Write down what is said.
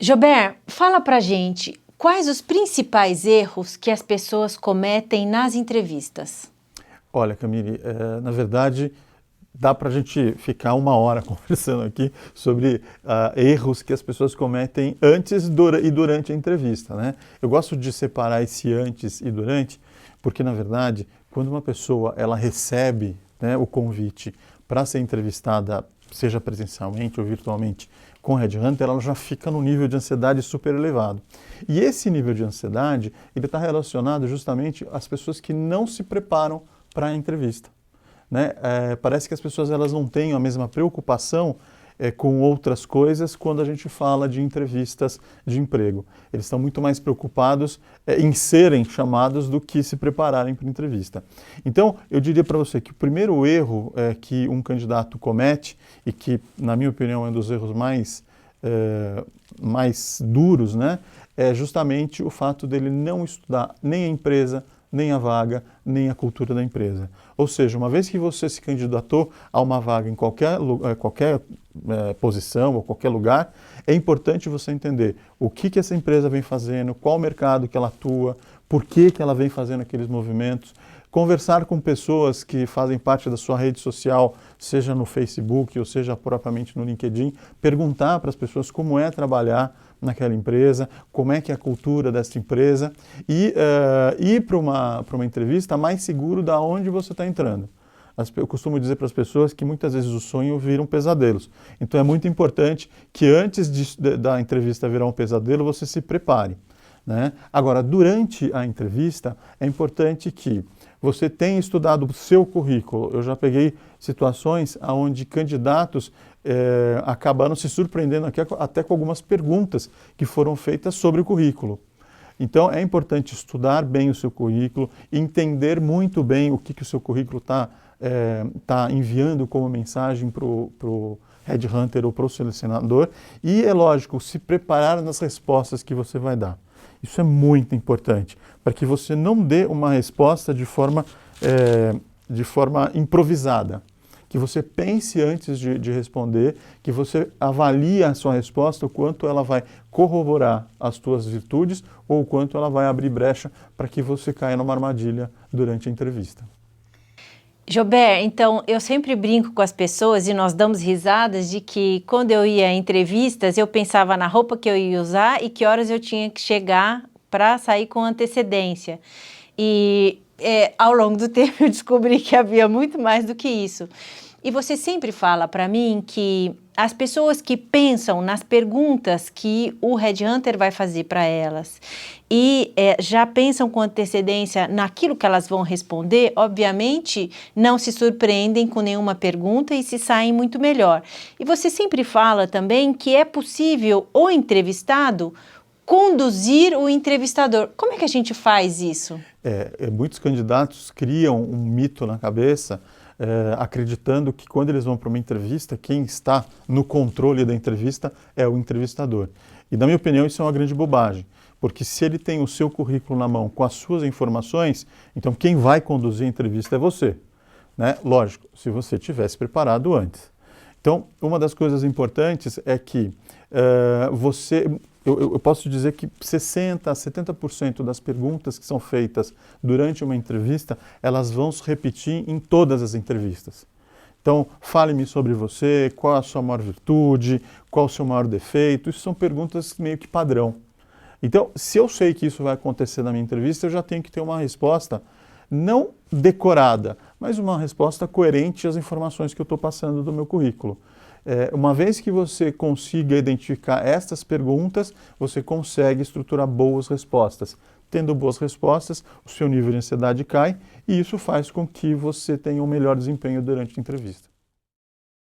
Jober, fala pra gente, quais os principais erros que as pessoas cometem nas entrevistas? Olha, Camille, na verdade, dá para a gente ficar uma hora conversando aqui sobre erros que as pessoas cometem antes e durante a entrevista, né? Eu gosto de separar esse antes e durante, porque, na verdade, quando uma pessoa ela recebe, né, o convite para ser entrevistada, seja presencialmente ou virtualmente, com Headhunter, ela já fica num nível de ansiedade super elevado. E esse nível de ansiedade, ele está relacionado justamente às pessoas que não se preparam para a entrevista, né? Parece que as pessoas elas não têm a mesma preocupação com outras coisas quando a gente fala de entrevistas de emprego. Eles estão muito mais preocupados em serem chamados do que se prepararem para a entrevista. Então, eu diria para você que o primeiro erro que um candidato comete, e que, na minha opinião, é um dos erros mais duros, né, é justamente o fato dele não estudar nem a empresa, nem a vaga, nem a cultura da empresa. Ou seja, uma vez que você se candidatou a uma vaga em qualquer posição ou qualquer lugar, é importante você entender o que essa empresa vem fazendo, qual o mercado que ela atua, por que ela vem fazendo aqueles movimentos, conversar com pessoas que fazem parte da sua rede social, seja no Facebook ou seja propriamente no LinkedIn, perguntar para as pessoas como é trabalhar naquela empresa, como é que é a cultura dessa empresa e ir para uma entrevista mais seguro da onde você está entrando. Eu costumo dizer para as pessoas que muitas vezes o sonho vira um pesadelo. Então é muito importante que antes da entrevista virar um pesadelo, você se prepare, né? Agora, durante a entrevista, é importante que você tenha estudado o seu currículo. Eu já peguei situações onde candidatos acabaram se surpreendendo até com algumas perguntas que foram feitas sobre o currículo. Então, é importante estudar bem o seu currículo, entender muito bem o que o seu currículo está enviando como mensagem para o Headhunter ou para o selecionador e, é lógico, se preparar nas respostas que você vai dar. Isso é muito importante, para que você não dê uma resposta de forma improvisada, que você pense antes de responder, que você avalie a sua resposta, o quanto ela vai corroborar as suas virtudes ou o quanto ela vai abrir brecha para que você caia numa armadilha durante a entrevista. Jober, então eu sempre brinco com as pessoas e nós damos risadas de que quando eu ia a entrevistas eu pensava na roupa que eu ia usar e que horas eu tinha que chegar para sair com antecedência. E ao longo do tempo eu descobri que havia muito mais do que isso. E você sempre fala para mim que as pessoas que pensam nas perguntas que o Headhunter vai fazer para elas e já pensam com antecedência naquilo que elas vão responder, obviamente não se surpreendem com nenhuma pergunta e se saem muito melhor. E você sempre fala também que é possível o entrevistado conduzir o entrevistador. Como é que a gente faz isso? Muitos candidatos criam um mito na cabeça, acreditando que quando eles vão para uma entrevista, quem está no controle da entrevista é o entrevistador. E, na minha opinião, isso é uma grande bobagem, porque se ele tem o seu currículo na mão com as suas informações, então quem vai conduzir a entrevista é você, né? Lógico, se você tivesse preparado antes. Então, uma das coisas importantes é que eu posso dizer que 60% a 70% das perguntas que são feitas durante uma entrevista, elas vão se repetir em todas as entrevistas. Então, fale-me sobre você, qual é a sua maior virtude, qual é o seu maior defeito, isso são perguntas meio que padrão. Então, se eu sei que isso vai acontecer na minha entrevista, eu já tenho que ter uma resposta não decorada, mas uma resposta coerente às informações que eu estou passando do meu currículo. Uma vez que você consiga identificar estas perguntas, você consegue estruturar boas respostas. Tendo boas respostas, o seu nível de ansiedade cai e isso faz com que você tenha um melhor desempenho durante a entrevista.